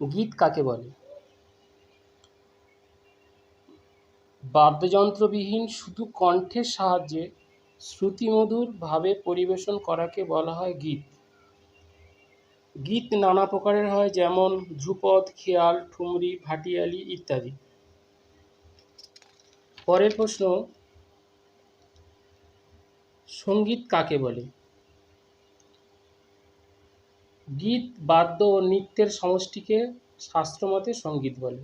গীত কাকে বলে? বাদ্যযন্ত্রবিহীন শুধু কণ্ঠের সাহায্যে শ্রুতিমধুর ভাবে পরিবেশন করাকে বলা হয় গীত। গীত নানা প্রকারের হয়, যেমন ধ্রুপদ, খেয়াল, ঠুমরি, ভাটিয়ালি ইত্যাদি। পরের প্রশ্ন, সঙ্গীত কাকে বলে? গীত, বাদ্য ও নৃত্যের সমষ্টিকে শাস্ত্রমতে সঙ্গীত বলে।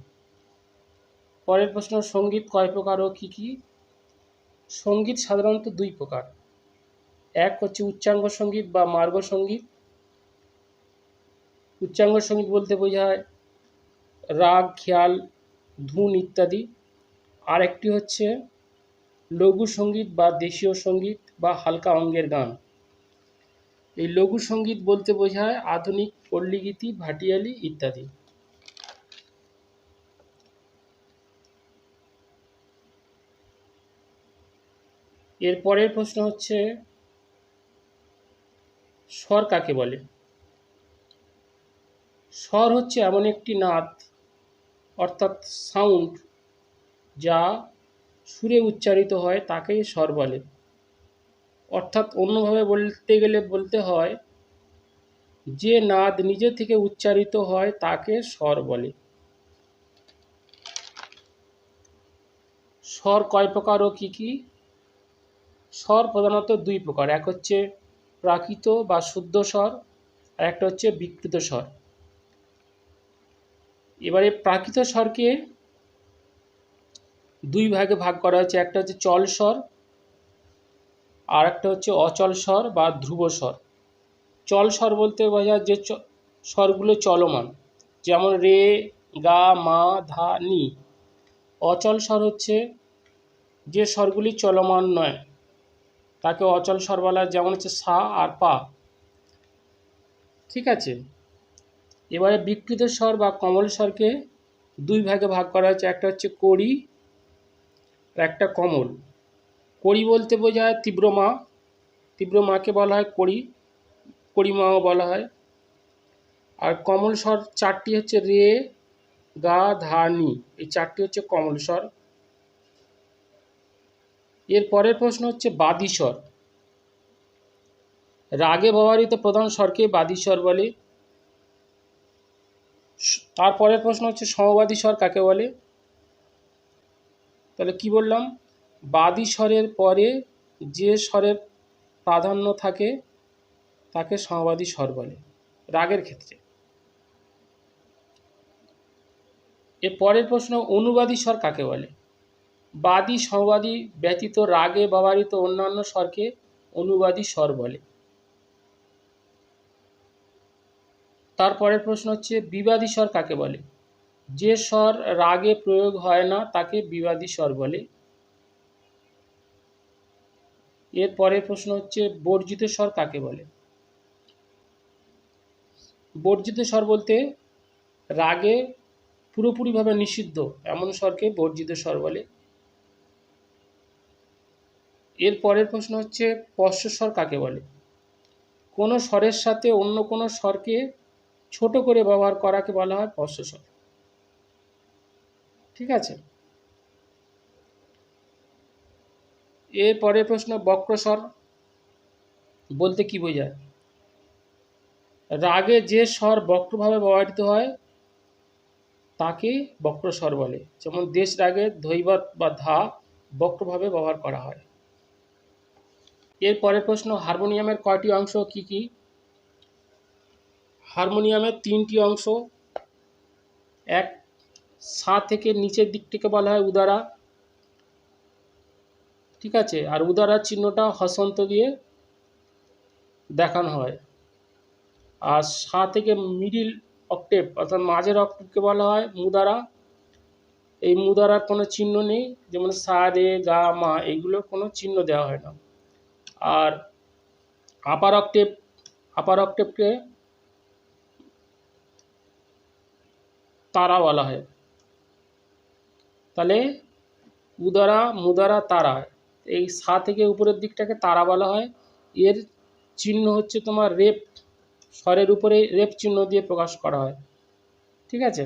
পরের প্রশ্ন, সঙ্গীত কয় প্রকার ও কী কী? সঙ্গীত সাধারণত দুই প্রকার। এক হচ্ছে উচ্চাঙ্গ সঙ্গীত বা মার্গ সঙ্গীত। উচ্চাঙ্গ সঙ্গীত বলতে বোঝায় রাগ, খেয়াল, ধুন ইত্যাদি। আর একটি হচ্ছে লঘু সঙ্গীত বা দেশীয় সঙ্গীত বা হালকা অঙ্গের গান। এই লঘু সঙ্গীত বলতে বোঝায় আধুনিক পল্লীগীতি, ভাটিয়ালি ইত্যাদি। এর পরের প্রশ্ন হচ্ছে, স্বর কাকে বলে? স্বর হচ্ছে এমন একটি নাদ অর্থাৎ সাউন্ড যা সুরে উচ্চারিত হয় তাকেই স্বর বলে। অর্থাৎ অন্যভাবে বলতে গেলে বলতে হয়, যে নাদ নিজে থেকে উচ্চারিত হয় তাকে স্বর বলে। স্বর কয় প্রকার ও কী কী? স্বর প্রধানত দুই প্রকার। এক হচ্ছে প্রাকৃত বা শুদ্ধ স্বর, আর একটা হচ্ছে বিকৃত স্বর। এবারে প্রাকৃত স্বরকে দুই ভাগে ভাগ করা হয়েছে। একটা হচ্ছে চল স্বর, আর একটা হচ্ছে অচল স্বর বা ধ্রুব স্বর। চল স্বর বলতে বোঝায় যে স্বরগুলো চলমান, যেমন রে, গা, মা, ধা, নি। অচল স্বর হচ্ছে যে স্বরগুলি চলমান নয়, তাকে অচল স্বর বলা হয়, যেমন হচ্ছে সা আর পা। ঠিক আছে। এবারে বিকৃত স্বর বা কমল স্বরকে দুই ভাগে ভাগ করা হয়েছে। একটা হচ্ছে কড়ি আর একটা কমল। কড়ি বলতে বোঝায় তীব্র মা, তীব্র মাকে বলা হয় কড়ি, কড়ি মাও বলা হয়। আর কমল স্বর চারটি হচ্ছে রে, গা, ধা, নি। এই চারটি হচ্ছে কমল স্বর। এর পরের প্রশ্ন হচ্ছে বাদী স্বর। রাগে ব্যবহৃত প্রধান স্বরকে বাদী স্বর বলে। তারপরের প্রশ্ন হচ্ছে সমবাদী স্বর কাকে বলে? তাহলে কি বললাম? বাদী স্বরের পরে যে স্বরের প্রাধান্য থাকে তাকে সমবাদী স্বর বলে রাগের ক্ষেত্রে। এর পরের প্রশ্ন, অনুবাদী স্বর কাকে বলে? বাদী, সমবাদী ব্যতীত রাগে ব্যবহৃত অন্যান্য স্বরকে অনুবাদী স্বর বলে। তারপরের প্রশ্ন হচ্ছে বিবাদী স্বর কাকে বলে? যে স্বর রাগে প্রয়োগ হয় না তাকে বিবাদী স্বর বলে। এর পরের প্রশ্ন হচ্ছে বর্জিত স্বর কাকে বলে? বর্জিত স্বর বলতে রাগে পুরোপুরিভাবে নিষিদ্ধ এমন স্বরকে বর্জিত স্বর বলে। এর পরের প্রশ্ন হচ্ছে পশ্চ স্বর কাকে বলে? কোনো স্বরের সাথে অন্য কোনো স্বরকে ছোট করে ব্যবহার করাকে বলা হয় পশ্চ স্বর। ঠিক আছে। এর পরের প্রশ্ন, বক্র স্বর বলতে কি বোঝায়? রাগে যে স্বর বক্রভাবে ব্যবহৃত হয় তাকে বক্র স্বর বলে। যেমন দেশ রাগে ধৈবত বা ধা বক্রভাবে ব্যবহার করা হয়। এর পরের প্রশ্ন, হারমোনিয়ামের কয়টি অংশ কি কি? হারমোনিয়ামের তিনটি অংশ। এক, সা থেকে নিচের দিকটিকে বলা হয় উদারা। ঠিক আছে। আর উদারার চিহ্নটা হসন্ত দিয়ে দেখানো হয়। আর সা থেকে মিডিল অক্টেভ অর্থাৎ মাঝের অক্টেভকে বলা হয় মুদারা। এই মুদারার কোনো চিহ্ন নেই, যেমন সা, রে, গা, মা এইগুলোর কোনো চিহ্ন দেওয়া হয় না। আর আপার অক্টেভকে তারা বলা হয়। তাহলে উদারা, মুদারা, তারা, এই সা থেকে উপরের দিকটাকে তারা বলা হয়। এর চিহ্ন হচ্ছে তোমার রেপ, স্বরের উপরে রেপ চিহ্ন দিয়ে প্রকাশ করা হয়। ঠিক আছে।